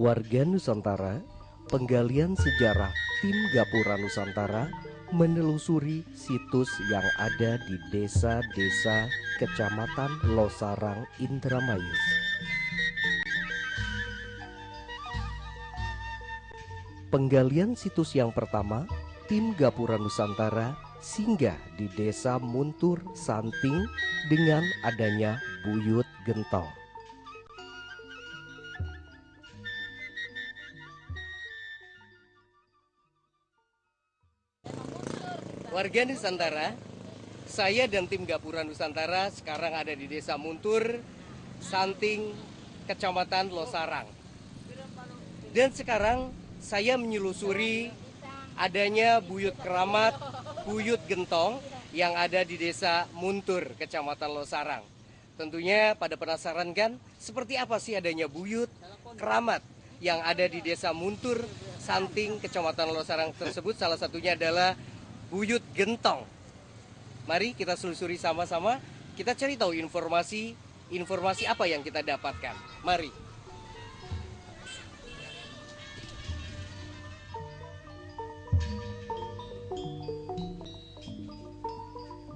Warga Nusantara, penggalian sejarah tim Gapura Nusantara menelusuri situs yang ada di desa-desa Kecamatan Losarang, Indramayu. Penggalian situs yang pertama, tim Gapura Nusantara singgah di Desa Muntur, Santing dengan adanya Buyut Gentong. Warga Nusantara, saya dan tim Gapura Nusantara sekarang ada di Desa Muntur, Santing, Kecamatan Losarang. Dan sekarang saya menyelusuri adanya Buyut Keramat, Buyut Gentong yang ada di Desa Muntur, Kecamatan Losarang. Tentunya pada penasaran kan, seperti apa sih adanya Buyut Keramat yang ada di Desa Muntur, Santing, Kecamatan Losarang tersebut. Salah satunya adalah Buyut Gentong. Mari kita selusuri sama-sama, kita cari tahu informasi apa yang kita dapatkan. Mari.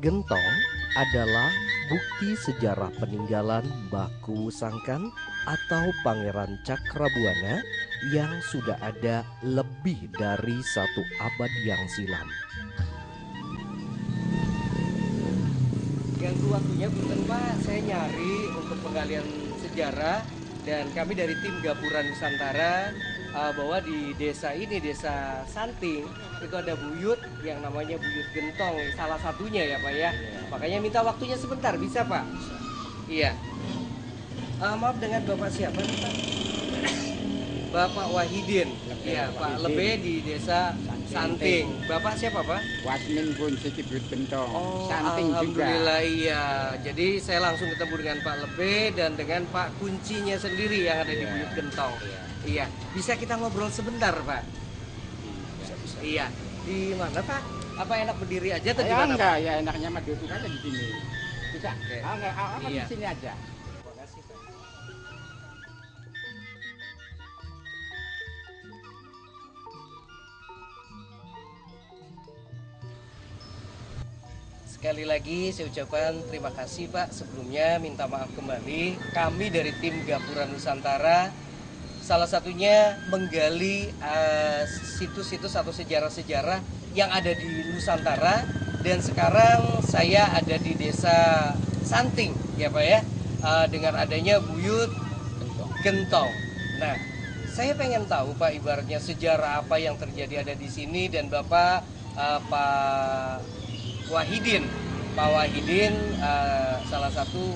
Gentong adalah bukti sejarah peninggalan Baku Sangkan atau Pangeran Cakrabuana yang sudah ada lebih dari 1 abad yang silam. Ganggu waktunya punten Pak, saya nyari untuk penggalian sejarah dan kami dari tim Gapura Nusantara bahwa di desa ini, Desa Santing, itu ada buyut yang namanya Buyut Gentong, salah satunya ya Pak ya. Makanya minta waktunya sebentar, bisa Pak? Iya. Maaf, dengan Bapak siapa nih Pak? Bapak Wahidin, iya Pak Lebe di Desa Santing. Bapak siapa Pak? Wasmin Kunci Buyut Gentong. Oh, Santing alhamdulillah juga. iya. Jadi saya langsung ketemu dengan Pak Lebe dan dengan Pak Kuncinya sendiri yang ada di Buyut Gentong. Iya. Bisa kita ngobrol sebentar Pak? Bisa. Iya. Di mana Pak? Apa enak berdiri aja atau di mana? Enggak, ya enaknya mah duduk aja di sini. Bisa. Oke. Enggak, Iya. di sini aja. Terima kasih Pak. Sekali lagi saya ucapkan terima kasih Pak. Sebelumnya minta maaf kembali. Kami dari tim Gapura Nusantara salah satunya menggali situs-situs atau sejarah-sejarah yang ada di Nusantara. Dan sekarang saya ada di Desa Santing ya Pak ya, dengan adanya Buyut Gentong. Nah, saya pengen tahu Pak, ibaratnya sejarah apa yang terjadi ada di sini. Dan Bapak Pak Wahidin, salah satu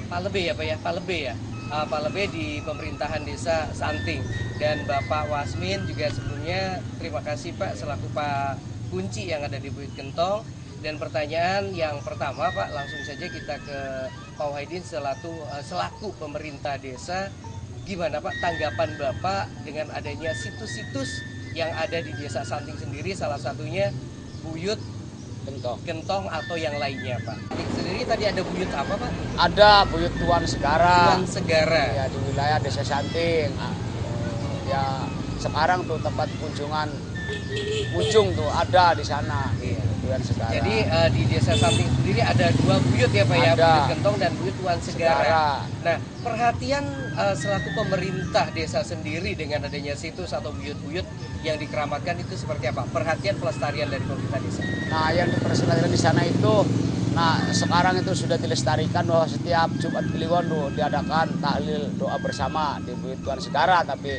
Pak Lebe ya Pak ya, Pak Lebe ya, Pak Lebe di pemerintahan Desa Santing. Dan Bapak Wasmin juga sebelumnya terima kasih Pak selaku Pak Kunci yang ada di Buyut Gentong. Dan pertanyaan yang pertama Pak, langsung saja kita ke Pak Wahidin selaku pemerintah desa. Gimana Pak tanggapan Bapak dengan adanya situs-situs yang ada di Desa Santing sendiri, salah satunya Buyut Gentong atau yang lainnya Pak? Sendiri tadi ada buyut apa Pak? Ada Buyut Tuan Segara. Tuan Segara. Ya, di wilayah Desa Santing. Ya, sekarang tuh tempat kunjungan ujung tuh ada di sana. Iya. Tuan Segara. Jadi di Desa Santing sendiri ada 2 buyut ya Pak ya, Ada. Buyut Gentong dan Buyut Tuan Segara. Nah, perhatian selaku pemerintah desa sendiri dengan adanya situs atau buyut-buyut yang dikeramatkan itu seperti apa? Perhatian pelestarian dari pemerintah desa. Nah, yang diperlestarikan di sana itu, nah sekarang itu sudah dilestarikan bahwa setiap Jumat Kliwon tuh diadakan tahlil doa bersama di Buyut Tuan Segara. Tapi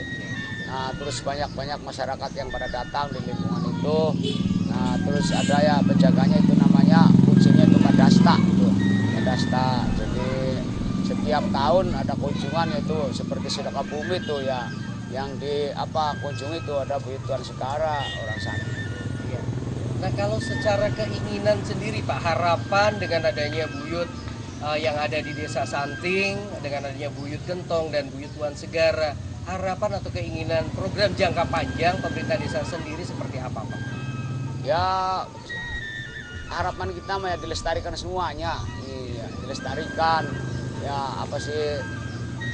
nah, terus banyak masyarakat yang pada datang di lingkungan itu. Nah, terus ada ya penjaganya itu namanya kuncinya itu Pak Dasta itu. Pak Dasta. Jadi setiap tahun ada kunjungan itu seperti sedekah bumi itu ya. Yang di kunjung itu ada Buyut Tuan Segara, orang sana. Iya. Nah, kalau secara keinginan sendiri Pak, harapan dengan adanya buyut yang ada di Desa Santing, dengan adanya Buyut Gentong dan Buyut Tuan Segara, harapan atau keinginan program jangka panjang pemerintah desa sendiri seperti apa Pak? Ya, harapan kita mah ya dilestarikan semuanya. Iya, dilestarikan. Ya, apa sih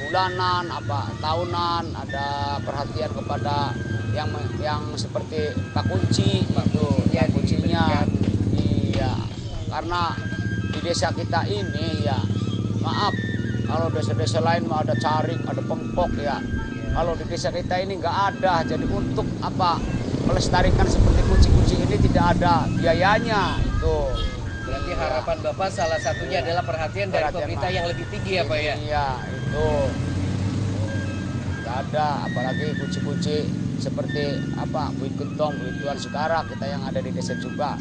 bulanan, apa tahunan, ada perhatian kepada yang seperti Pak Kunci itu, ya, Pak Kuncinya. diberikan. Iya, karena di desa kita ini ya, maaf, kalau desa-desa lain mah ada caring, ada pempok ya. Kalau di desa kita ini nggak ada, jadi untuk apa melestarikan seperti kunci-kunci ini tidak ada biayanya itu. Berarti Iya. harapan Bapak salah satunya Iya. adalah perhatian dari Perhatian, pemerintah Pak. yang lebih tinggi ya Pak ya. Iya, itu nggak ada, apalagi kunci-kunci seperti apa Buit Gentong, Buit Tuan Segara kita yang ada di desa juga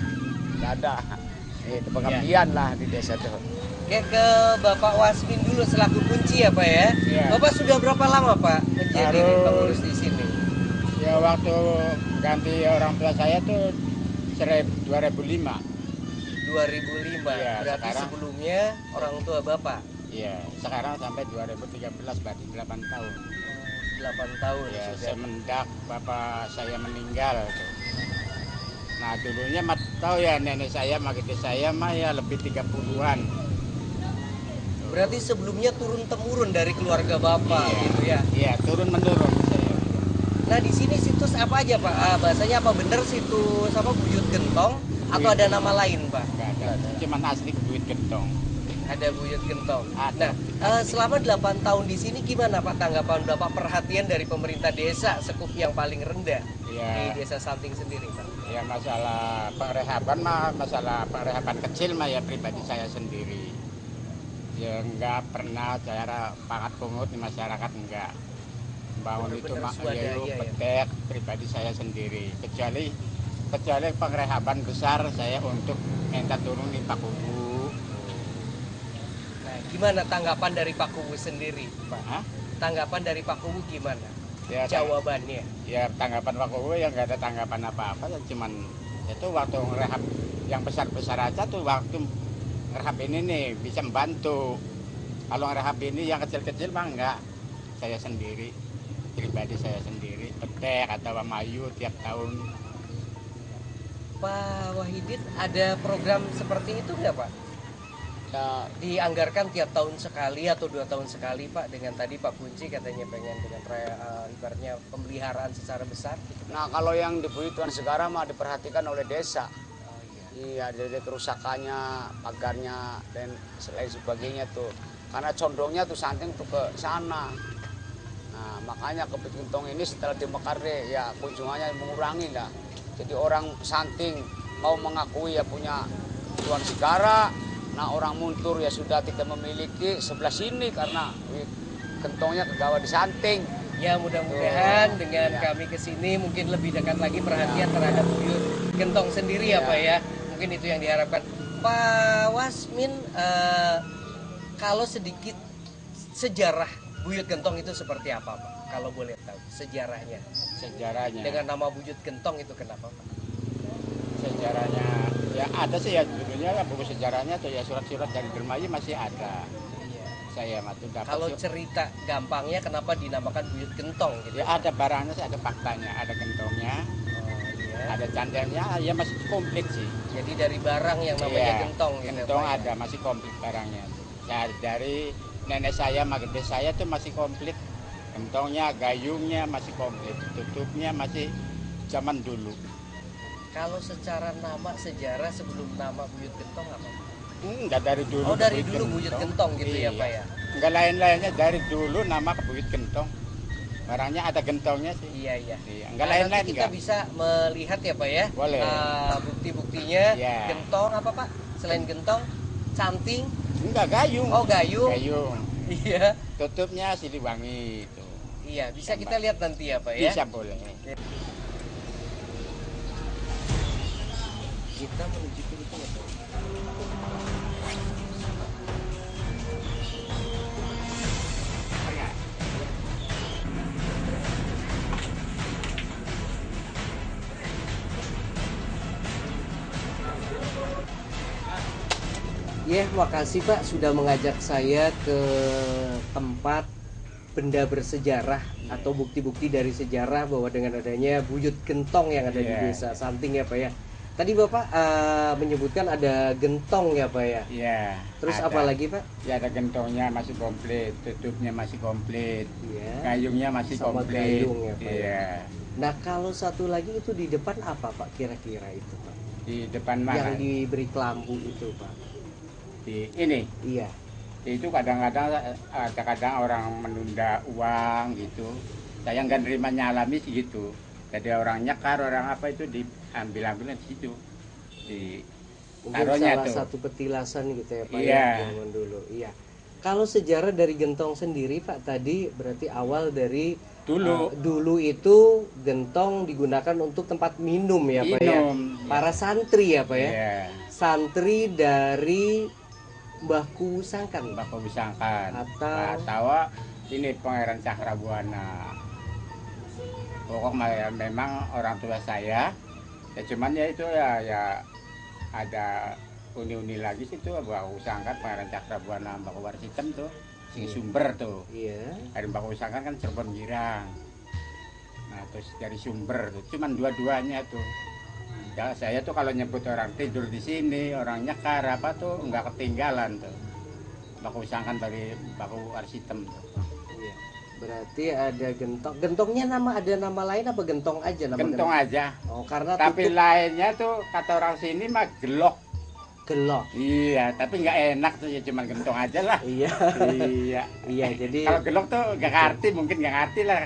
nggak ada. Itu pengabdian lah di desa tuh. Oke, ke Bapak Wasmin dulu selaku kunci ya Pak ya. Iya. Bapak sudah berapa lama Pak menjadi Baru- pengurus di sini? Ya waktu ganti orang tua saya tuh 2005. 2005. Iya, Berarti sekarang- sebelumnya orang tua Bapak Iya, sekarang sampai 2013 berarti 8 tahun. 8 tahun Ya, sudah. semenjak bapak saya meninggal tuh. Nah, dulunya mah tahu ya nenek saya sama gede saya mah ya lebih 30-an. Berarti sebelumnya turun temurun dari keluarga Bapak Iya. gitu ya. Iya, turun menurun saya. Nah, di sini situs apa aja Pak? Bahasanya apa bener situs apa Buyut Gentong atau Buyut ada Gentong. nama lain Pak? Enggak ada. Cuman asli Buit Gentong. Ada Buyut Gentong. Ada. Nah, selama 8 tahun di sini gimana Pak tanggapan Bapak perhatian dari pemerintah desa sekup yang paling rendah Iya. di desa Santing sendiri Pak? Ya masalah pengrehaban mah, masalah pengrehaban kecil mah ya pribadi saya sendiri. Ya enggak pernah cara pangat pungut di masyarakat enggak. Bangun itu Benar-benar mah swadaya ya ya. petek pribadi saya sendiri. Kecuali pengrehaban besar saya untuk minta turun di Pak Kubu. Nah, gimana tanggapan dari Pak Kubu sendiri Pak? Hah? Tanggapan dari Pak Kubu gimana? Ya, Jawabannya. ya tanggapan Pak Kubu ya nggak ada tanggapan apa-apa, cuman itu waktu ngerehab yang besar-besar aja tuh waktu ngerehab ini nih bisa membantu. Kalau ngerehab ini yang kecil-kecil mah enggak. Saya sendiri, pribadi saya sendiri, petek atau mayu tiap tahun. Pak Wahidin ada program seperti itu nggak Pak? Ya, Dianggarkan tiap tahun sekali atau 2 tahun sekali Pak, dengan tadi Pak Kunci katanya pengen dengan ibaratnya pemeliharaan secara besar gitu. nah kalau yang di Buit Tuan Segara mah diperhatikan oleh desa. Oh iya. Iya, dari kerusakannya, pagarnya dan selain sebagainya tuh. Karena condongnya tuh Santing tuh ke sana. Nah, makanya ke Buit Gentong ini setelah dimekar deh, ya kunjungannya mengurangi lah. Jadi orang Santing mau mengakui ya punya Tuan Segara. Nah, orang Muntur ya sudah tidak memiliki sebelah sini karena Buit Gentongnya kegawa di Santing. Ya mudah-mudahan Tuh, dengan iya. kami kesini mungkin lebih dekat lagi perhatian terhadap Buyut Gentong sendiri ya Iya. Pak ya. Mungkin itu yang diharapkan. Pak Wasmin, kalau sedikit sejarah Buyut Gentong itu seperti apa Pak? Kalau boleh tahu sejarahnya. Sejarahnya. Dengan nama Buyut Gentong itu kenapa Pak? Sejarahnya ya ada sih ya dulunya ya buku sejarahnya tuh ya surat-surat dari Dermayi masih ada. Iya. Saya mah tuh dapat Kalau sih. cerita gampangnya kenapa dinamakan Buyut Gentong gitu? Ya ada barangnya sih, ada faktanya, ada gentongnya, Oh iya. ada candangnya, ya masih komplit sih. Jadi dari barang yang namanya Iya, gentong gitu gentong Pak, ya? ada, masih komplit barangnya. Dari nenek saya sama gede saya tuh masih komplit. Gentongnya, gayungnya masih komplit, tutupnya masih zaman dulu. Kalau secara nama sejarah sebelum nama Buyut Gentong apa? Enggak dari dulu. Oh dari dulu Buyut Gentong gitu ya Iya. Pak ya? Enggak lain-lainnya dari dulu nama Buyut Gentong. Barangnya ada gentongnya sih. Iya iya. Iya, enggak Nah, lain-lain nanti kita enggak. bisa melihat ya Pak ya. Boleh. Bukti-buktinya Iya. gentong apa Pak? Selain gentong, canting, Enggak gayung. oh gayung. Gayung. Iya. Tutupnya Siliwangi itu. Iya bisa kita lihat nanti ya Pak ya. Bisa boleh. Kita menuju ke itu ya Pak. Ya, makasih Pak sudah mengajak saya ke tempat benda bersejarah atau bukti-bukti dari sejarah bahwa dengan adanya Buyut Gentong yang ada di Iya. desa Santing ya Pak ya. Tadi Bapak menyebutkan ada gentong ya Pak ya? Iya. Terus ada. apa lagi Pak? Ya ada gentongnya masih komplit, tutupnya masih komplit, Iya. gayungnya masih Sama komplit. gayung ya, Pak, ya? Iya. Nah kalau satu lagi itu di depan apa Pak kira-kira itu Pak? Di depan Yang mana? diberi kelambu itu Pak? Di ini. Iya. Itu kadang-kadang ada kadang orang menunda uang gitu. Saya nggak nerimanya alami sih gitu. Jadi orang nyekar, orang apa itu diambil-ambil di situ. Di Mungkin taruhnya salah tuh. satu petilasan gitu ya Pak Iya. ya zaman dulu. Iya. Kalau sejarah dari gentong sendiri Pak tadi berarti awal dari Dulu. dulu itu gentong digunakan untuk tempat minum ya Pak ya. Minum. Para santri ya Pak ya. Iya. Santri dari Mbah Kusangkan. Bapak Wisangkan. Atau- ini Pangeran Cakrabuana. Pokok memang orang tua saya. Ya cuman ya itu ya ada uni-uni lagi situ Bapak Wisangkan Pangeran Cakrabuana Mbak Warsitem tuh. Sing Sumber tuh. Iya. Dari Mbak Wisangkan kan Cirebon Girang. Nah terus dari Sumber tuh. Cuman dua-duanya tuh. Ya saya tuh kalau nyebut orang tidur di sini, orang nyekar apa tuh nggak ketinggalan tuh. Baku Wisangkan dari Baku Arsitem tuh. Iya. Berarti ada gentong. Gentongnya ada nama lain apa gentong aja nama Gentong aja. Oh, karena Tapi tutup lainnya tuh kata orang sini mah gelok. gelok. Iya, tapi nggak enak tuh ya cuman gentong aja lah. Iya. Iya. Iya, jadi Kalau gelok tuh nggak ngerti, mungkin nggak ngerti lah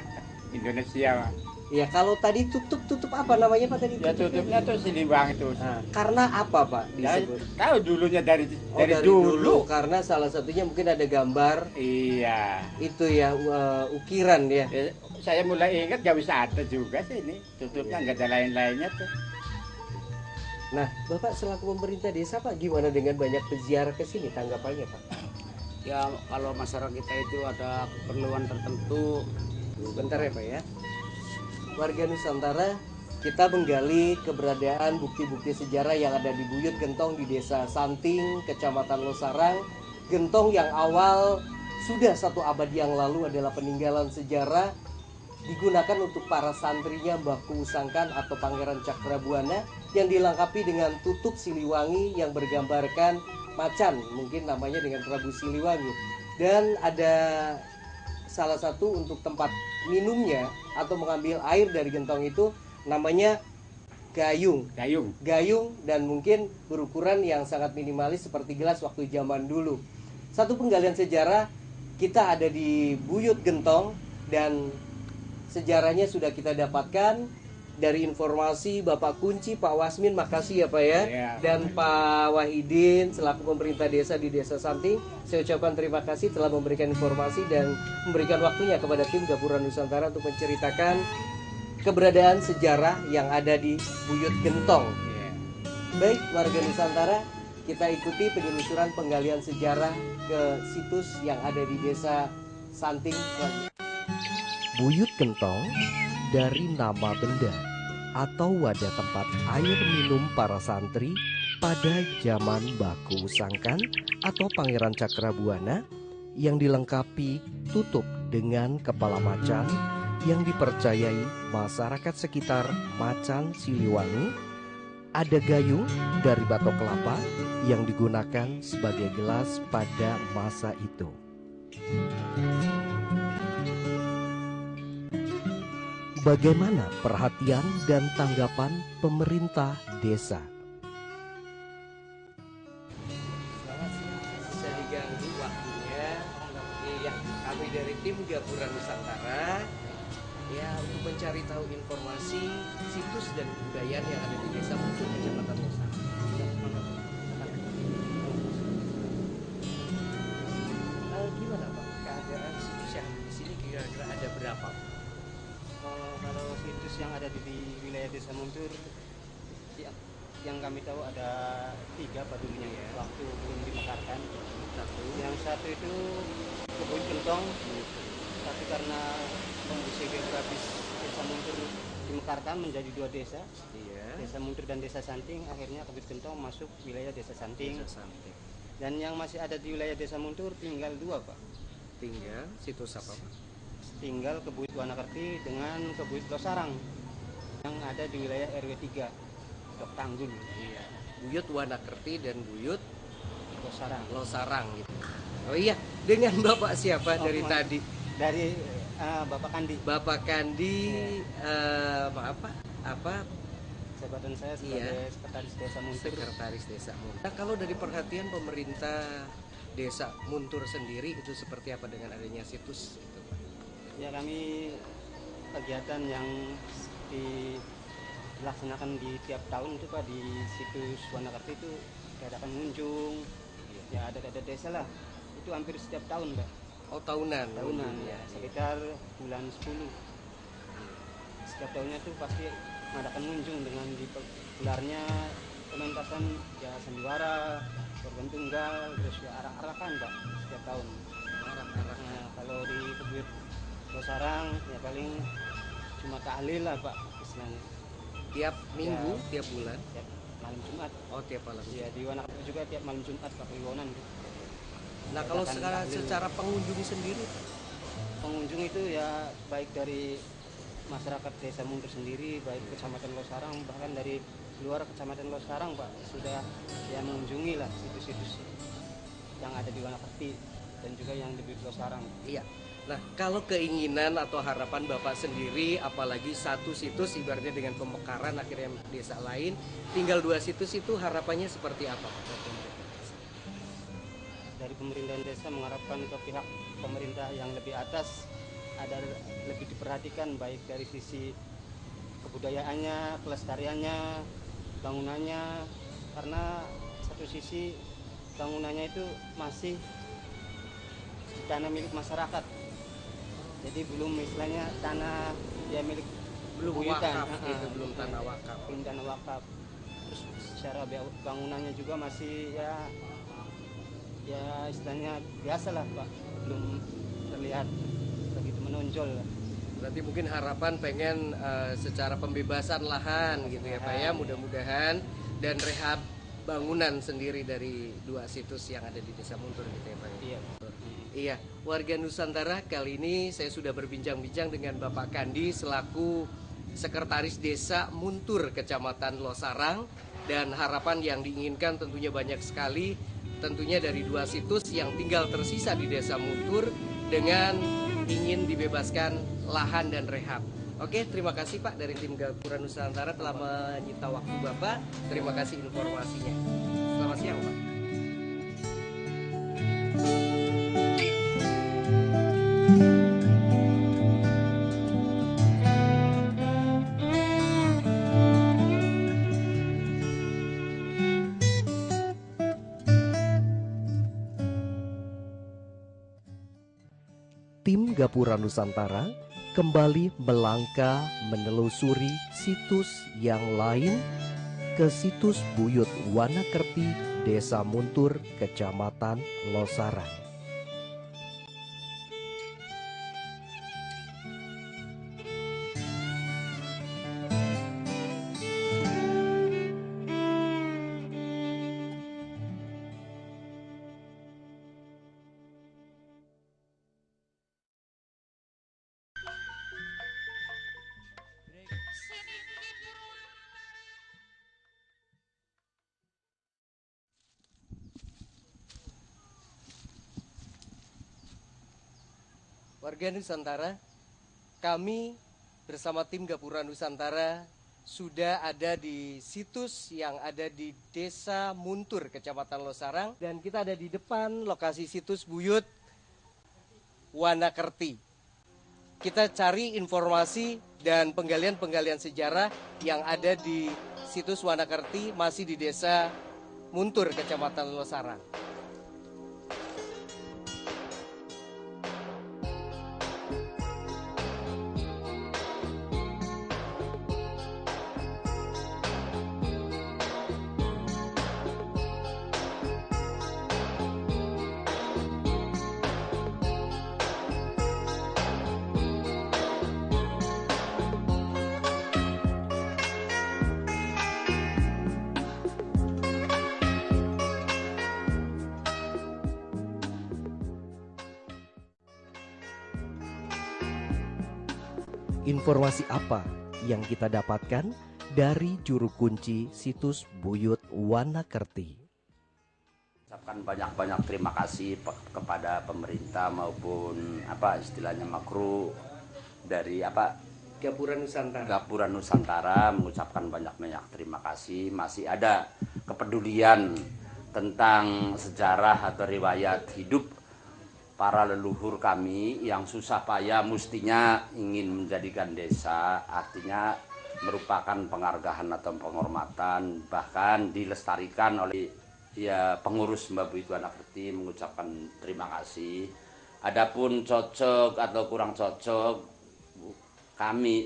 Indonesia mah. iya kalau tadi tutup apa namanya Pak tadi? Ya tutupnya tuh Siliwang itu. Nah, karena apa Pak Ya, disebut? tahu dulunya dari Oh, dari dulu karena salah satunya mungkin ada gambar Iya. itu ya ukiran ya. Ya, saya mulai ingat gak bisa ada juga sih ini tutupnya nggak ada lain-lainnya tuh. Nah, Bapak selaku pemerintah desa Pak gimana dengan banyak peziarah ke sini tanggapannya Pak? Ya kalau masyarakat kita itu ada keperluan tertentu. Bentar ya Pak ya. Warga Nusantara, kita menggali keberadaan bukti-bukti sejarah yang ada di Buyut Gentong di Desa Santing, Kecamatan Losarang. Gentong yang awal sudah 1 abad yang lalu adalah peninggalan sejarah digunakan untuk para santrinya Mbah Kusangkan atau Pangeran Cakrabuana yang dilengkapi dengan tutup Siliwangi yang bergambarkan macan, mungkin namanya dengan Prabu Siliwangi. Dan ada salah satu untuk tempat minumnya atau mengambil air dari gentong itu namanya gayung. Gayung dan mungkin berukuran yang sangat minimalis seperti gelas waktu zaman dulu. Satu penggalian sejarah kita ada di Buyut Gentong dan sejarahnya sudah kita dapatkan dari informasi Bapak Kunci, Pak Wasmin, makasih ya Pak ya. Iya. Dan Pak Wahidin selaku pemerintah desa di Desa Santing, saya ucapkan terima kasih telah memberikan informasi dan memberikan waktunya kepada tim Gapura Nusantara untuk menceritakan keberadaan sejarah yang ada di Buyut Gentong. Iya. Baik warga Nusantara, kita ikuti penelusuran penggalian sejarah ke situs yang ada di Desa Santing. Buyut Gentong dari nama benda atau wadah tempat air minum para santri pada zaman Mbah Kusangkan atau Pangeran Cakrabuana yang dilengkapi tutup dengan kepala macan yang dipercayai masyarakat sekitar Macan Siliwangi. Ada gayung dari batok kelapa yang digunakan sebagai gelas pada masa itu. Bagaimana perhatian dan tanggapan pemerintah desa? Bisa diganggu waktunya. Iya, kami dari tim Gapura Nusantara ya untuk mencari tahu informasi situs dan kebudayaan yang ada di Desa Muntur, Kecamatan Losarang. Gimana Pak keadaan situs yang di sini kira-kira ada berapa? Kalau situs yang ada di wilayah Desa Muntur yang kami tahu ada 3 pada dulunya ya, waktu belum dimekarkan. Yang satu itu Kebun Gentong, tapi karena kondisi geografis Desa Muntur dimekarkan menjadi 2 desa, Desa Muntur dan Desa Santing, akhirnya Kebun Gentong masuk wilayah Desa Santing. Dan yang masih ada di wilayah Desa Muntur tinggal 2 Pak. Tinggal situs apa Pak? Tinggal Kebuit Wanakerti dengan Kebuit Losarang yang ada di wilayah RW 3. Dok Tanggul. Iya. Buyut Wanakerti dan Buyut Losarang. Losarang gitu. Oh iya, dengan Bapak siapa dari Mas. tadi? Dari Bapak Kandi. Bapak Kandi, maaf Pak, apa Jabatan saya sebagai Sekretaris Desa Muntur. Sekretaris Desa Muntur. Nah, kalau dari perhatian pemerintah Desa Muntur sendiri itu seperti apa dengan adanya situs itu, Pak? Ya, kami kegiatan yang dilaksanakan di tiap tahun itu Pak, di situs Wanakerti itu diadakan mengunjung. Ya, ada desa lah. Itu hampir setiap tahun, Pak. Oh, tahunan. Tahunan ya. sekitar bulan 10. Setiap tahunnya itu pasti mengadakan mengunjung dengan digelarnya pementasan ya sandiwara, organ tunggal, terus ya arak-arakan Pak setiap tahun. Arak-arakan. Nah, kalau di Bukit Losarang ya paling cuma tahlil lah Pak istilahnya. Tiap minggu, tiap bulan. Tiap malam Jumat. Oh, tiap malam. Ya di Wanakerti juga tiap malam Jumat Pak Kliwonan. Nah, kalau secara pengunjung sendiri, pengunjung itu ya baik dari masyarakat Desa Muntur sendiri, baik Kecamatan Losarang, bahkan dari luar Kecamatan Losarang Pak sudah ya mengunjungi lah situs-situs yang ada di Wanakerti dan juga yang di Losarang. iya. Nah, kalau keinginan atau harapan Bapak sendiri, apalagi satu situs ibaratnya dengan pemekaran akhirnya desa lain, tinggal 2 situs itu harapannya seperti apa? Dari pemerintahan desa mengharapkan ke pihak pemerintah yang lebih atas ada lebih diperhatikan baik dari sisi kebudayaannya, kelestariannya, bangunannya, karena satu sisi bangunannya itu masih tanah milik masyarakat. Jadi belum istilahnya tanah ya milik Belum buyutan. wakaf gitu, belum tanah wakaf. Belum tanah wakaf. Terus secara bangunannya juga masih ya istilahnya biasa lah Pak, belum terlihat begitu menonjol. Berarti mungkin harapan pengen secara pembebasan lahan gitu ya Pak ya, mudah-mudahan, dan rehab bangunan sendiri dari 2 situs yang ada di Desa Muntur gitu ya Pak. Iya. Iya, warga Nusantara, kali ini saya sudah berbincang-bincang dengan Bapak Kandi selaku Sekretaris Desa Muntur Kecamatan Losarang, dan harapan yang diinginkan tentunya banyak sekali, tentunya dari 2 situs yang tinggal tersisa di Desa Muntur dengan ingin dibebaskan lahan dan rehab. Oke, terima kasih Pak dari tim Gapura Nusantara telah menyita waktu Bapak. Terima kasih informasinya. Selamat siang Pak. Tim Gapura Nusantara kembali melangkah menelusuri situs yang lain ke situs Buyut Wanakerti, Desa Muntur, Kecamatan Losarang. Warga Nusantara, kami bersama tim Gapura Nusantara sudah ada di situs yang ada di Desa Muntur, Kecamatan Losarang, dan kita ada di depan lokasi situs Buyut Wanakerti. Kita cari informasi dan penggalian-penggalian sejarah yang ada di situs Wanakerti masih di Desa Muntur, Kecamatan Losarang. Informasi apa yang kita dapatkan dari juru kunci situs Buyut Wanakerti. Ucapkan banyak-banyak terima kasih kepada pemerintah maupun istilahnya makro dari Gapura Nusantara, mengucapkan banyak-banyak terima kasih. Masih ada kepedulian tentang sejarah atau riwayat hidup para leluhur kami yang susah payah mestinya ingin menjadikan desa, artinya merupakan penghargaan atau penghormatan, bahkan dilestarikan oleh pengurus Mbah Buyut Wanakerti, mengucapkan terima kasih. Adapun cocok atau kurang cocok, kami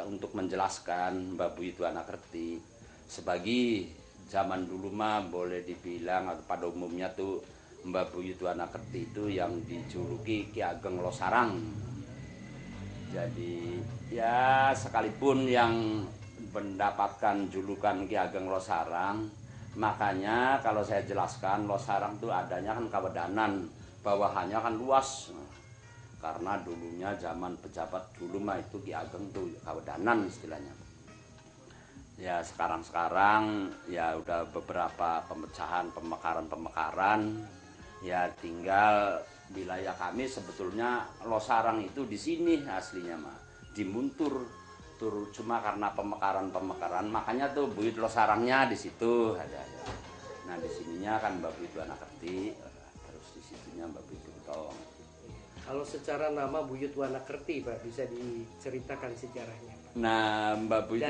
untuk menjelaskan Mbah Buyut Wanakerti sebagai zaman dulu mah boleh dibilang atau pada umumnya tuh Mbah Buyut Wanakerti itu yang dijuluki Ki Ageng Losarang. Jadi ya sekalipun yang mendapatkan julukan Ki Ageng Losarang, makanya kalau saya jelaskan Losarang itu adanya kan Kawedanan, bawahannya kan luas. Karena dulunya zaman pejabat dulu mah itu Ki Ageng tuh Kawedanan istilahnya. Ya sekarang ya udah beberapa pemecahan, pemekaran. Ya tinggal wilayah kami sebetulnya Losarang itu di sini aslinya mah di Muntur. Cuma karena pemekaran makanya tuh Buyut Losarangnya di situ ada. Nah di sininya kan Mbah Buyut Wanakerti, terus di situnya Mbah Buyut Gentong. Kalau secara nama Buyut Wanakerti Pak, bisa diceritakan sejarahnya Pak? Nah Mbah Buyut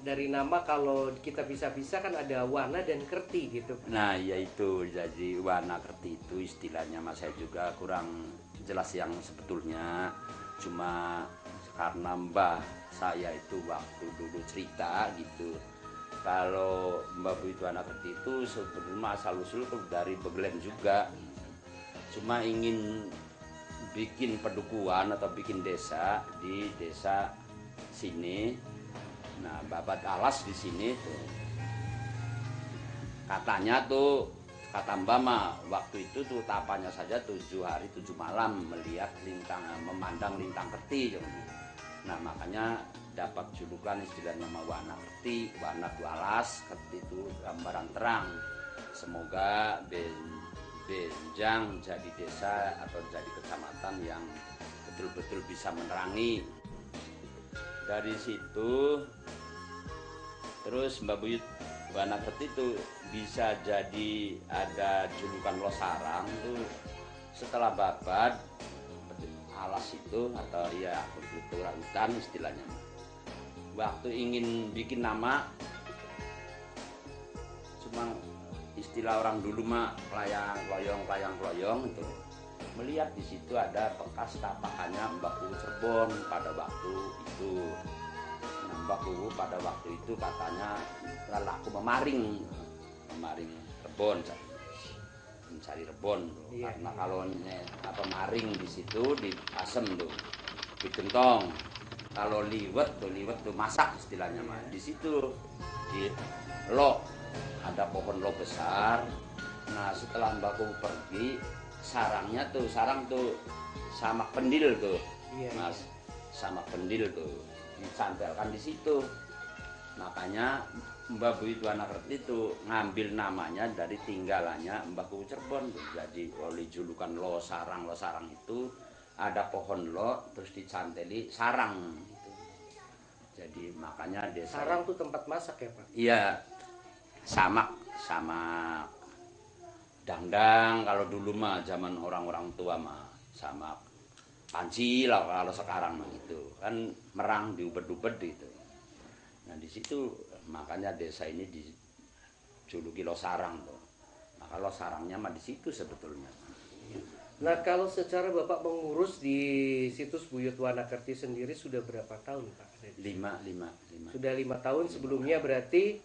dari nama kalau kita bisa-bisa kan ada Wana dan Kerti gitu Pak. Nah yaitu jadi Wanakerti itu istilahnya mas saya juga kurang jelas yang sebetulnya, cuma karena mbah saya itu waktu dulu cerita gitu, kalau Mbah Buyut Wanakerti itu sebetulnya asal-usul dari Beglen juga, cuma ingin bikin pedukuhan atau bikin desa di desa sini. Nah babat alas di sini tuh katanya tuh kata Mbah mah waktu itu tuh tahapannya saja 7 hari 7 malam melihat lintang, memandang lintang kerti. Nah makanya dapat julukan istilahnya Wanakerti. Wana itu alas, kerti itu gambaran terang. Semoga Benjang jadi desa atau jadi kecamatan yang betul-betul bisa menerangi. Dari situ terus Mbah Buyut Wanakerti itu bisa jadi ada julukan Losarang tuh setelah babat alas itu atau ya hutan istilahnya. Waktu ingin bikin nama cuma istilah orang dulu mah layang kloyong itu, melihat di situ ada bekas tapakannya Mbah Kuwu Cerbon pada waktu itu. Nah, Mbah Kuwu pada waktu itu katanya laku memaring rebon, mencari rebon tuh. Iya, karena kalau maring di situ di asem tuh di gentong, kalau liwet tuh masak istilahnya mah di situ di lo. Ada pohon lo besar. Nah setelah Mbah Kuwu pergi, sarang tuh samak pendil tuh, mas, samak pendil tuh dicantelkan di situ. Makanya Mbah Buyut Wanakerti itu ngambil namanya dari tinggalannya Mbah Kuwu Cerbon tuh. Jadi oleh julukan Losarang itu ada pohon lo terus dicanteli sarang gitu. Jadi makanya desa sarang tuh tempat masak ya Pak? Iya. Samak dangdang kalau dulu mah zaman orang-orang tua mah samak panci lah, kalau sekarang mah gitu kan merang diubed-ubed gitu. Nah di situ makanya desa ini dijuluki Losarang tuh. Maka Losarangnya mah di situ sebetulnya. Nah kalau secara Bapak mengurus di situs Buyut Wanakerti sendiri sudah berapa tahun Pak? 5. Sudah 5 tahun. Sebelumnya berarti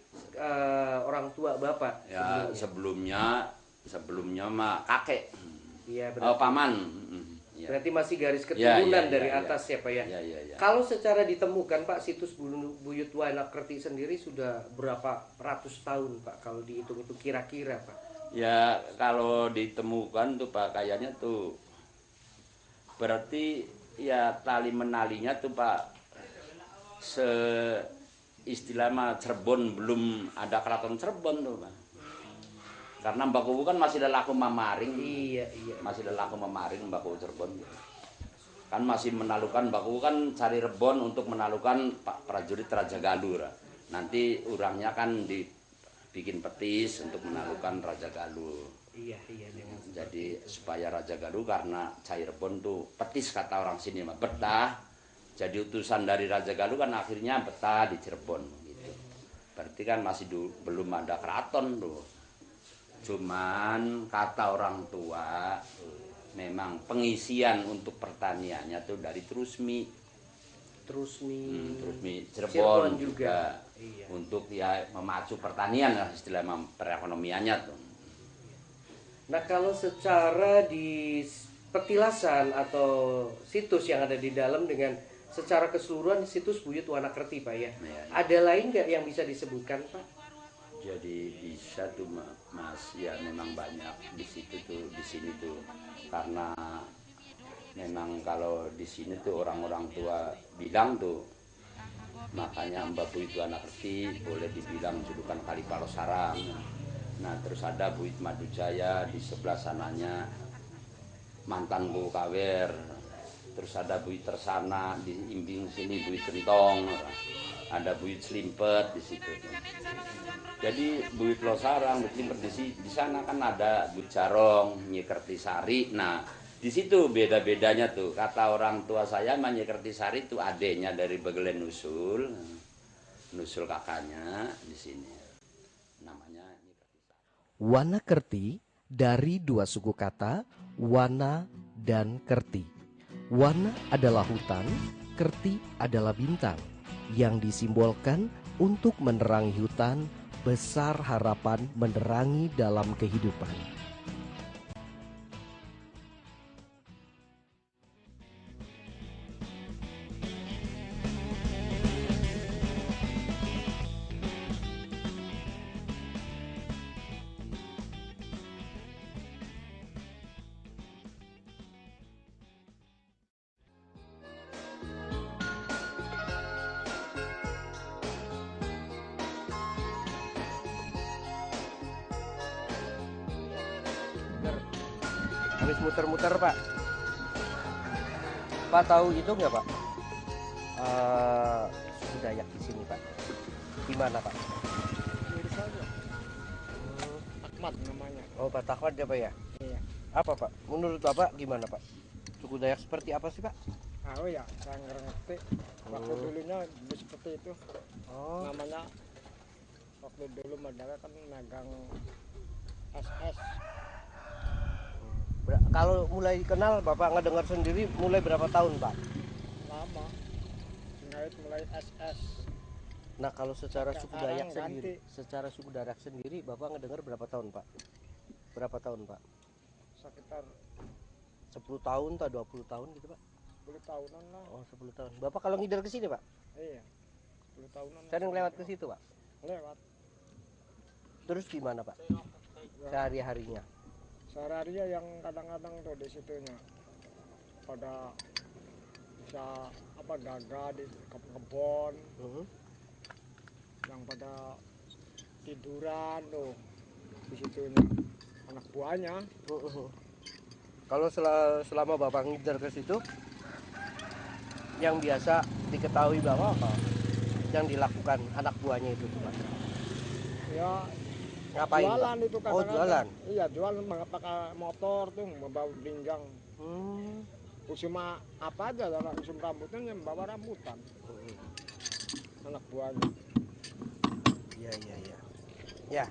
orang tua Bapak? Ya sebelumnya mah kakek. Iya berarti. Paman. Ya. Berarti masih garis keturunan dari atas ya Pak ya? Ya. Kalau secara ditemukan Pak, situs Buyut Wanakerti sendiri sudah berapa ratus tahun Pak kalau dihitung itu kira-kira Pak? Ya kalau ditemukan tuh Pak kayaknya tuh berarti ya tali menalinya tuh Pak istilah mah Cirebon belum ada keraton Cirebon tuh Pak. Karena Mbak Kuwu kan masih lelaku mamaring. Iya. Masih lelaku mamaring Mbak Kuwu Cirebon. Kan masih menalukan Mbak Kuwu kan cari rebon untuk menalukan Pak prajurit Raja Galuh. Nanti orangnya kan dibikin petis untuk menalukan Raja Galuh. Iya. Jadi supaya Raja Galuh karena cair rebon tuh petis kata orang sini mah betah. Jadi utusan dari Raja Galuh kan akhirnya betah di Cirebon gitu. Berarti kan masih belum ada keraton tuh. Cuman kata orang tua memang pengisian untuk pertaniannya tuh dari Trusmi Cirebon juga. Iya. Untuk ya memacu pertanian lah istilah perekonomiannya tuh. Nah, kalau secara di petilasan atau situs yang ada di dalam dengan secara keseluruhan situs Buyut Wanakerti Pak ya. Iya. Ada lain nggak yang bisa disebutkan Pak? Jadi bisa tuh Mas, ya memang banyak di situ tuh, di sini tuh, karena memang kalau di sini tuh orang-orang tua bilang tuh, makanya Mbak Buyut Wanakerti boleh dibilang julukan Kalipalo Sarang. Nah terus ada Buyut Madujaya di sebelah sananya mantan Buyut Kawer. Terus ada Buyut Tersana di Imbing sini Buyut Gentong, ada Buyut Slimpet di situ. Jadi Buyut Losarang, Buyut Slimpet di sana kan ada Buyut Jarong, Nyi Kertisari. Nah di situ beda-bedanya tuh. Kata orang tua saya, Nyi Kertisari itu adenya dari Begelen Nusul kakaknya di sini. Namanya Nyi Kertisari. Wanakerti dari dua suku kata Wana dan Kerti. Wana adalah hutan, Kerti adalah bintang yang disimbolkan untuk menerangi hutan, besar harapan menerangi dalam kehidupan. Habis muter-muter Pak. Pak tahu itu nggak Pak? Suku Dayak di sini Pak. Gimana Pak? Ahmad namanya. Oh Pak Ahmad ya Pak ya? Iya. Apa Pak? Menurut Bapak gimana Pak? Suku Dayak seperti apa sih Pak? Oh ya, saya ngerti. Waktu dulunya seperti itu. Oh. Namanya waktu dulu Madara kan megang SS. Kalau mulai kenal Bapak ngedengar sendiri mulai berapa tahun Pak? Lama. Ngait mulai SS. Nah kalau secara Sekarang suku Dayak ganti. sendiri, secara suku Dayak sendiri Bapak ngedengar berapa tahun Pak? Berapa tahun Pak? Sekitar 10 tahun atau 20 tahun gitu Pak? 10 tahunan lah. Oh 10 tahun. Bapak kalau ngider ke sini Pak? Iya. 10 tahunan. Sering lewat ke situ Pak? Lewat. Terus gimana Pak? Sehari-harinya? Sehari-harinya yang kadang-kadang tuh di situnya pada bisa apa gagah di kebun, yang pada tiduran tuh di situnya anak buahnya. Kalau selama Bapak ngider ke situ, yang biasa diketahui Bapak apa? Yang dilakukan anak buahnya itu Pak? Ya Ngapain jualan Pak? itu Oh kadang-kadang. jualan? Iya jualan pakai motor tuh membawa pinggang. Cuma apa aja kalau usum rambutnya yang bawa rambutan. Anak buahnya. Iya. Ya,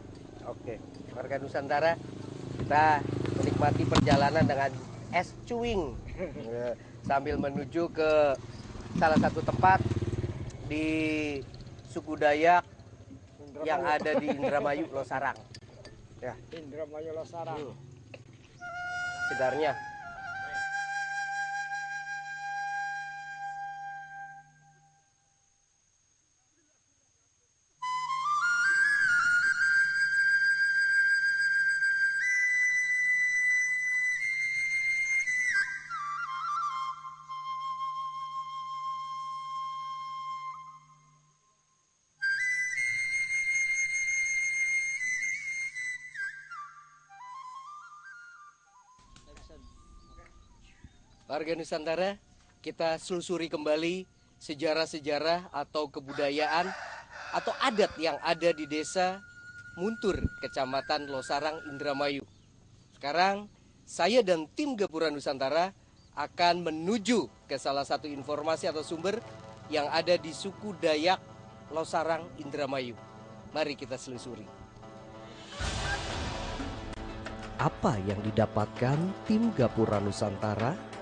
oke. Warga Nusantara, kita menikmati perjalanan dengan es cuing sambil menuju ke salah satu tempat di suku Dayak yang ada di Indramayu Losarang. Ya, Indramayu Losarang. segarnya. Warga Nusantara, kita selusuri kembali sejarah-sejarah atau kebudayaan atau adat yang ada di desa Muntur, Kecamatan Losarang, Indramayu. Sekarang saya dan tim Gapura Nusantara akan menuju ke salah satu informasi atau sumber yang ada di suku Dayak Losarang, Indramayu. Mari kita selusuri. Apa yang didapatkan tim Gapura Nusantara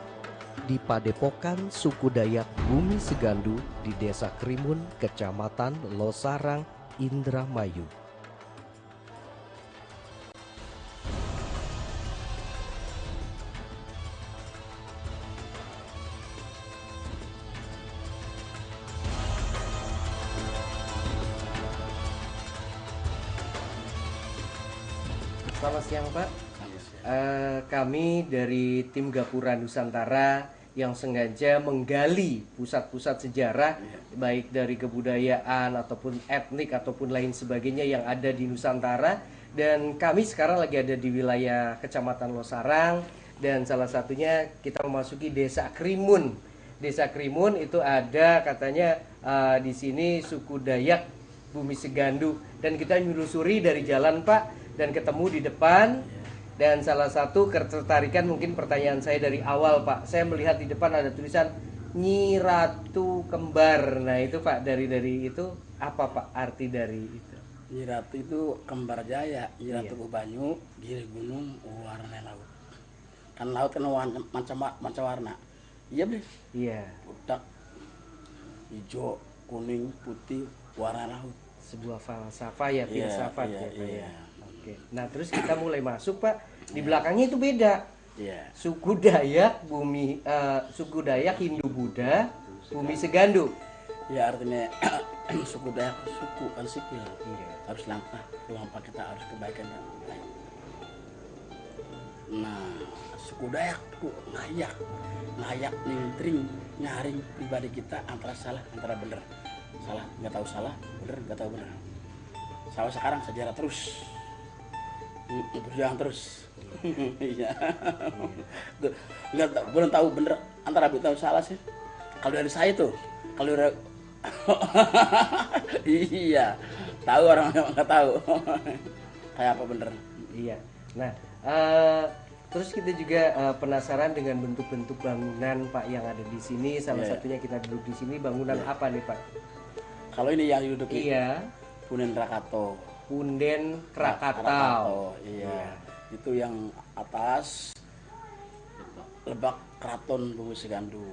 di Padepokan suku Dayak Bumi Segandu di Desa Krimun, Kecamatan Losarang, Indramayu. Selamat siang Pak. Kami dari tim Gapura Nusantara yang sengaja menggali pusat-pusat sejarah baik dari kebudayaan ataupun etnik ataupun lain sebagainya yang ada di Nusantara, dan kami sekarang lagi ada di wilayah Kecamatan Losarang dan salah satunya kita memasuki Desa Krimun. Desa Krimun itu ada katanya di sini suku Dayak Bumi Segandu, dan kita menelusuri dari jalan Pak dan ketemu di depan. Dan salah satu ketertarikan mungkin pertanyaan saya dari awal Pak, saya melihat di depan ada tulisan Nyi Ratu Kembar. Nah itu Pak, dari itu apa Pak arti dari itu? Nyi Ratu itu kembar jaya, Nyi Ratu ke banyu, giri gunung, warna laut. Kan laut kan macam warna. Iya beli. Iya. Putak, hijau, kuning, putih, warna laut. Sebuah falsafah ya, filsafat ya Pak ya. Oke. Nah terus kita mulai masuk Pak, di belakangnya itu beda. Iya. Suku Dayak suku Dayak Hindu Buddha Bumi Segandu. Ya artinya suku Dayak suku kan sipil. Iya. Harus langkah kita harus kebaikan dan baik. Nah suku Dayak tuh ngayak nintring nyaring pribadi kita antara salah antara bener. Salah nggak tahu salah, bener nggak tahu bener. Sampai sekarang sejarah terus. Berjuang terus. Iya. Belum tahu bener antara betul salah sih. Kalau dari saya tuh, kalau iya, tahu orang yang nggak tahu. Kayak apa bener? Iya. Nah, terus kita juga penasaran dengan bentuk-bentuk bangunan Pak yang ada di sini. Salah satunya kita duduk di sini, bangunan apa nih Pak? Kalau ini yang diduduki. Iya. Punden Rakato. Punden Krakatau. Iya. Itu yang atas Lebak Kraton Bumi Segandu.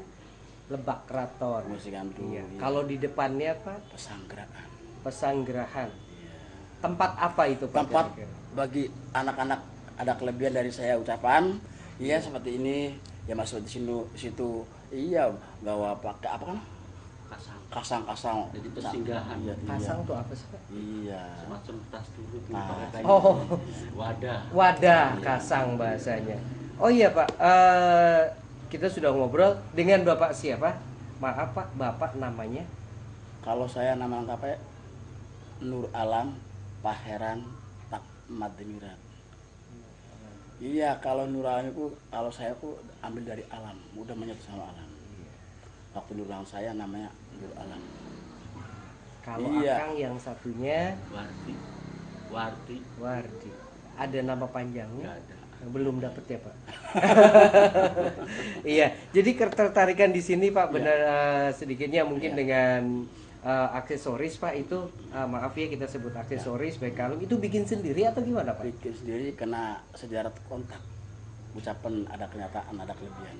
Lebak Kraton. Bumi Segandu. Iya. Iya. Kalau di depannya Pak? Pesanggerahan. Pesanggerahan. Iya. Tempat apa itu Pak? Tempat bagi anak-anak ada kelebihan dari saya ucapan. Iya seperti ini. Ya masuk di situ. Iya bawa pakai apa kan? Kasang. Jadi persinggahan. Kasang tuh apa sih Pak? Iya. Semacam tas dulu tuh Nah. pakai kayu. Oh. Wadah. Kasang bahasanya. Oh iya Pak, kita sudah ngobrol dengan Bapak siapa? Maaf Pak, Bapak namanya? Kalau saya nama lengkapnya Nur Alam Paheran Takmademiran. Iya, kalau Nur Alam itu kalau saya tuh ambil dari alam, udah menyatu sama alam. Waktu Nur Alam saya namanya Nur Alam. Kalau Iya. Akang yang satunya Warti. Ada nama panjangnya? Nggak ada. Belum dapet ya Pak. Iya, jadi ketertarikan di sini Pak benar sedikitnya mungkin dengan aksesoris Pak itu maaf ya kita sebut aksesoris baik kalung itu bikin sendiri atau gimana Pak? Bikin sendiri kena sejarah kontak. Ucapan ada kenyataan, ada kelebihan.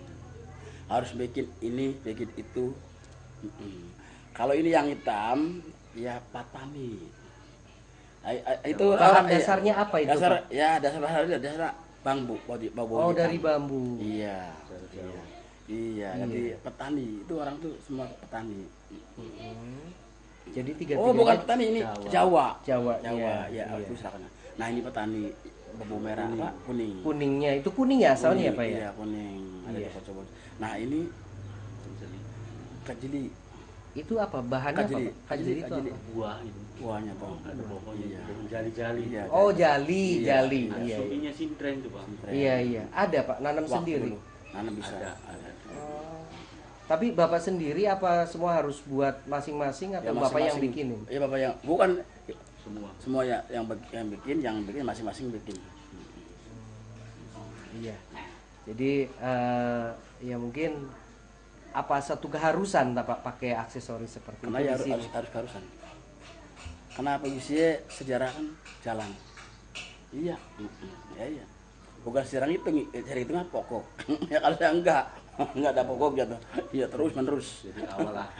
Harus bikin ini, bikin itu. Kalau ini yang hitam, ya patani. Itu Bahan dasarnya apa itu dasar, Pak? ya dasar bambu. Oh dari bambu. Iya. Jadi petani itu orang tuh semua petani. Jadi tiga. Oh bukan petani ini Jawa. Jawa. Ya, Iya. itu misalkan. Nah ini petani bambu merah apa? Kuning. Kuningnya itu kuning ya asalnya ya Pak ya? Iya kuning. Ada Iya. coba. Nah ini kajili. Itu apa bahannya Kajili. apa? Kajili itu Kajili. apa? Buah ini. Buahnya tuh. Ada pokoknya Iya. dengan jali-jali. Iya. Oh jali. Iya. Iya. Supinya sintren tuh Bang. Iya. Ada Pak nanam Waktu sendiri. dulu. nanam bisa. Ada. Tapi Bapak sendiri apa semua harus buat masing-masing atau Ya, Bapak yang masing-masing. bikinin? Iya Bapak yang bukan Semua. ya yang bikin masing-masing bikin. Iya. Jadi ya mungkin apa satu keharusan Bapak pakai aksesoris seperti Karena itu ya di sini? harus keharusan. Karena PGC sejarah kan jalan. Iya. Iya. Bukan sejarah cari hitungan pokok. Ya kalau saya enggak ada pokoknya tuh. Iya terus menerus. Jadi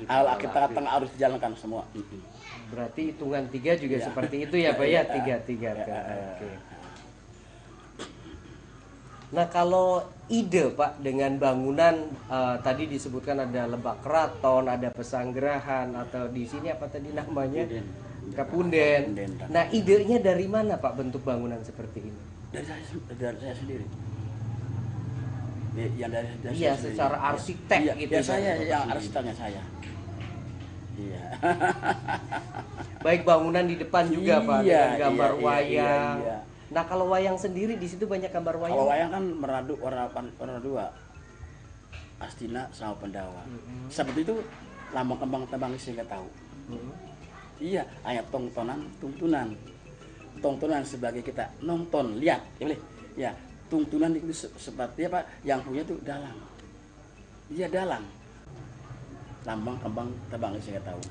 Awal akhir tengah harus dijalankan semua. Berarti hitungan 3 juga Iya. seperti itu ya Pak ya? Iya. 3. Iya. Oke. Nah kalau ide Pak dengan bangunan tadi disebutkan ada lebak keraton, ada pesanggerahan atau di sini apa tadi namanya? Kapunden. Kapunden. Nah idenya dari mana Pak bentuk bangunan seperti ini? Dari saya sendiri. Yang dari Iya, saya sendiri. secara arsitek Iya, gitu. ya saya Bapak yang sendiri. arsiteknya saya. Iya. Baik bangunan di depan juga Pak Iya, dengan gambar iya, wayang. iya. Nah kalau wayang sendiri di situ banyak gambar wayang. Kalau wayang kan meradu warna dua. Astina sama Pendawa. Seperti itu lambang kembang tembang sih nggak tahu. Iya, ayat tongtonan, tuntunan. Tontonan sebagai kita nonton, lihat, ya boleh. Ya, tuntunan itu seperti apa? Yang punya itu dalang. Iya dalang. Lambang kembang tembang sih nggak tahu.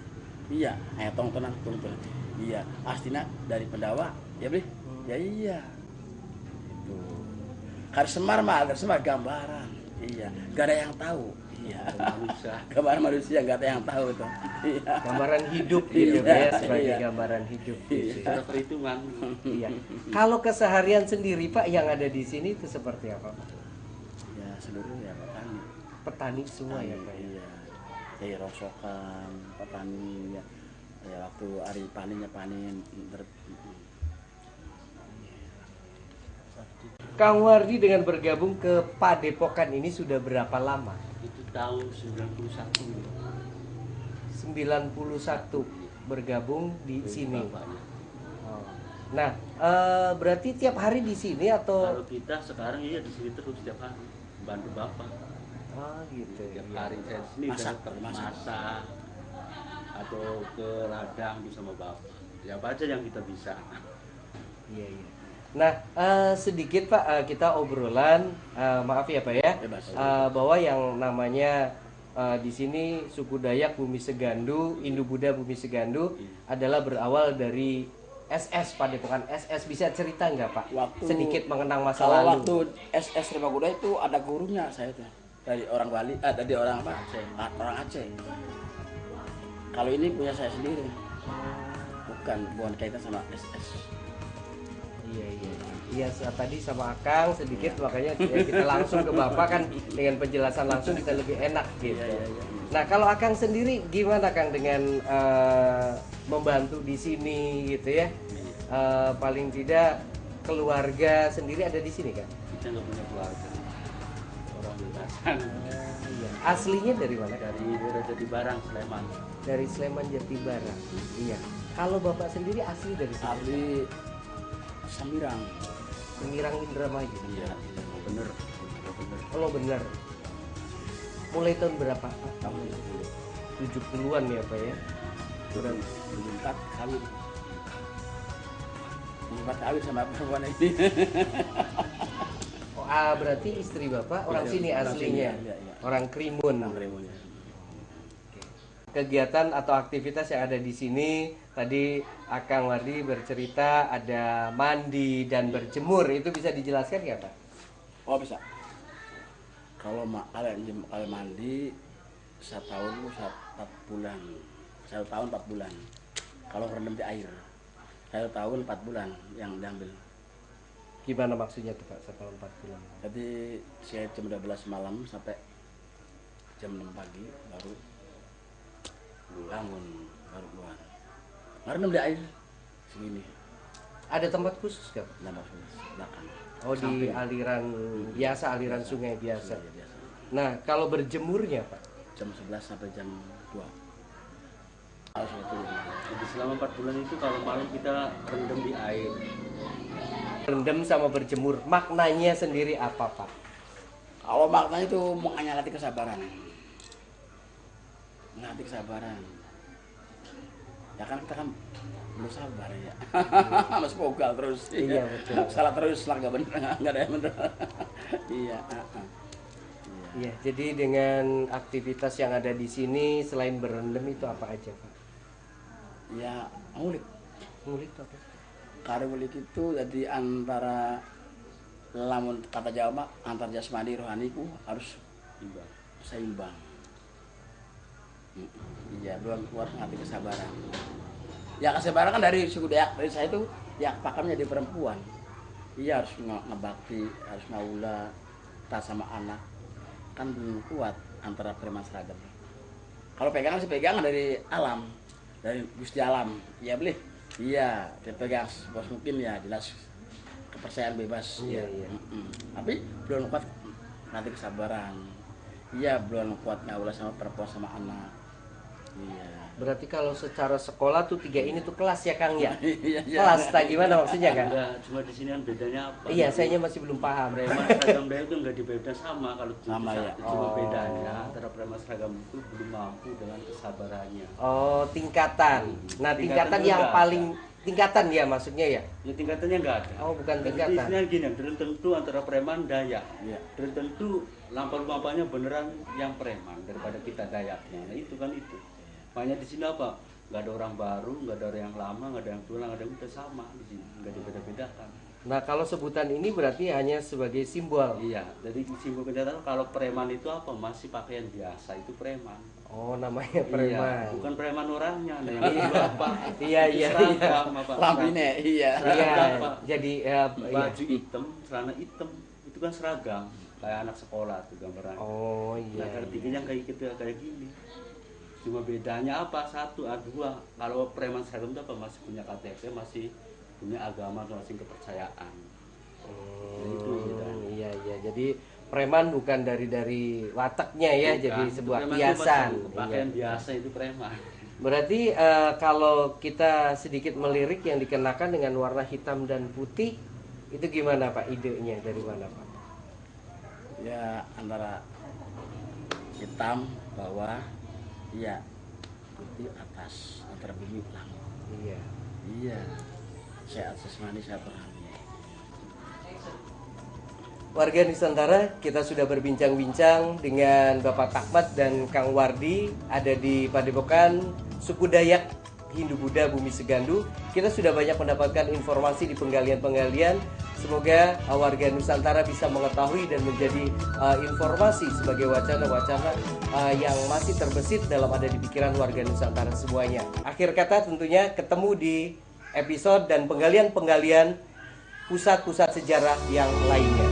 Iya, ayat tongtonan, tuntunan. Iya, Astina dari Pendawa, ya boleh. Ya iya. Itu. Harus Semar gambaran. Iya, gak ada yang tahu. Iya. Gambaran manusia gak ada yang tahu itu. Iya. Gambaran hidup gitu Iya, ya, sebagai iya. gambaran hidup. Gitu. Ada perhitungan. Iya. Kalau keseharian sendiri Pak yang ada di sini itu seperti apa Pak? Ya seluruh ya petani. Petani semua ya Pak. Ya? Iya. Jadi rongsokan, petani ya. Ya waktu hari panennya panen. Kang Wardi dengan bergabung ke Padepokan ini sudah berapa lama? Itu tahun 91. 91 bergabung di Dari sini. bapaknya. Oh. Nah, berarti tiap hari di sini atau? Kalau kita sekarang iya di sini terus setiap hari bantu bapak. Oh gitu. Tiap Iya. hari saya di sini Masak, tetap masak. masak atau ke ladang sama bapak. Ya apa aja yang kita bisa. Iya iya. Nah, sedikit Pak kita obrolan, maaf ya Pak ya, Bebas. bahwa yang namanya di sini suku Dayak Bumi Segandu, Indo-Buddha Bumi Segandu adalah berawal dari SS Padepokan SS. Bisa cerita nggak Pak? Waktu- Sedikit mengenang masa Kalau lalu. waktu SS Remaguda itu ada gurunya saya tuh. Dari orang Bali, dari orang apa? Aceh. Orang Aceh. Kalau ini punya saya sendiri. Bukan kaitan sama SS. Iya iya. Iya tadi sama Akang sedikit makanya ya, kita langsung ke Bapak kan dengan penjelasan langsung kita lebih enak gitu. Iya. Nah kalau Akang sendiri gimana Kang dengan membantu di sini gitu ya? Paling tidak keluarga sendiri ada di sini kan? Kita nggak punya keluarga. Orang belasan. Iya. Aslinya dari mana? Dari daerah Jati Barang, Sleman. Dari Sleman Jatibarang. Iya. Kalau Bapak sendiri asli dari sini? Ahli Samirang. Semirang Indramayu. Iya, bener. Kalau benar. Mulai tahun berapa Pak? Tahun 70. 70-an ya Pak ya? Kurang 74 kawin. 74 kawin sama perempuan ini. Oh, berarti istri Bapak orang Iya, sini orang aslinya. sini, iya. Orang Krimun. Kegiatan atau aktivitas yang ada di sini tadi Akang Wardi bercerita ada mandi dan berjemur, itu bisa dijelaskan nggak Pak? Oh bisa. Kalau kalau mandi 1 tahun itu 4 bulan. 1 tahun 4 bulan. Kalau rendam di air 1 tahun 4 bulan yang diambil. Gimana maksudnya tuh Pak, 1 tahun 4 bulan? Jadi saya jam 12 malam sampai jam 6 pagi baru bangun, baru keluar. Rendam di air segini. Ada tempat khusus nggak Pak? 16 belakang. Oh di Samping. aliran biasa, aliran sungai biasa. Iya, biasa. Nah kalau berjemurnya Pak? Jam 11 sampai jam 2. Harus itu. Jadi selama 4 bulan itu kalau malam kita rendam di air. Rendam sama berjemur, maknanya sendiri apa Pak? Kalau maknanya itu menghayati kesabaran. Menghayati kesabaran. Ya kan kita kan belum sabar ya. Mas pogal terus. Iya, betul. Salah terus lah nggak bener, nggak ada yang bener. Iya. Iya, jadi dengan aktivitas yang ada di sini selain berendam itu apa aja, Pak? Ya ngulik. Ngulik apa? Karya ngulik itu jadi antara lamun kata Jawa mah antar jasmani rohani ku harus seimbang. Iya, belum kuat ngerti kesabaran. Ya kesabaran kan dari suku Dayak, dari saya itu ya pakamnya di perempuan. Iya harus ngebakti, harus ngaula, tas sama anak. Kan belum kuat antara preman seragam. Kalau pegangan sih pegangan dari alam, dari Gusti Alam. Iya beli. Iya, dipegang bos mungkin ya jelas kepercayaan bebas. Iya. Tapi belum kuat nanti kesabaran. Iya, belum kuat ngaula sama perempuan sama anak. Iya. Berarti kalau secara sekolah tuh 3 ini tuh kelas ya, Kang ya? Iya. Kelas, tak gimana maksudnya, Kang? Enggak, cuma di sini kan bedanya apa? Iya, saya masih belum paham. Preman seragam Dayak itu enggak dibeda sama kalau Sama ya. Cuma Oh. bedanya antara preman seragam itu belum mampu dengan kesabarannya. Oh, tingkatan. Nah, tingkatan Tingkatan yang enggak paling tingkatan ya maksudnya ya? Ya tingkatannya enggak ada. Oh, bukan Jadi tingkatan. isinya gini, belum tentu antara preman Dayak. Iya. Belum tentu lampau-lampaunya beneran yang preman daripada kita Dayaknya. Nah, itu kan itu. Makanya di sini apa? Nggak ada orang baru, nggak ada orang yang lama, nggak ada yang tua, nggak ada yang udah sama di sini, nggak dibeda-bedakan. Nah, kalau sebutan ini berarti hanya sebagai simbol. Iya, jadi simbol kenyataan kalau preman itu apa? Masih pakaian biasa itu preman. Oh, namanya Iya, preman. bukan preman orangnya. Nah, yang kedua apa? Iya, Itu iya, seragam, apa? Lampine, iya. Iya, Apa? jadi Baju hitam, celana hitam, itu kan seragam. Kayak anak sekolah tuh gambarannya. Oh, iya. Nah, artinya kayak gitu, kayak gini. Cuma bedanya apa? Satu, dua. Kalau preman seragam itu apa? Masih punya KTP, masih punya agama, masih kepercayaan. Nah, itu bedanya. Iya, iya. Jadi preman bukan dari wataknya ya, Bukan, jadi itu sebuah preman itu kiasan. masih pakaian Iya. biasa itu preman. Berarti kalau kita sedikit melirik yang dikenakan dengan warna hitam dan putih, itu gimana Pak? Idenya dari mana Pak? Ya antara hitam bawah, iya putih atas, antara bumi langit. Iya. Iya. Sehat jasmani, sehat rohani. Warga Nusantara, kita sudah berbincang-bincang dengan Bapak Takmat dan Kang Wardi, ada di Padepokan suku Dayak Hindu-Buddha Bumi Segandu. Kita sudah banyak mendapatkan informasi di penggalian-penggalian. Semoga warga Nusantara bisa mengetahui dan menjadi informasi sebagai wacana-wacana yang masih terbesit dalam ada di pikiran warga Nusantara semuanya. Akhir kata tentunya ketemu di episode dan penggalian-penggalian pusat-pusat sejarah yang lainnya.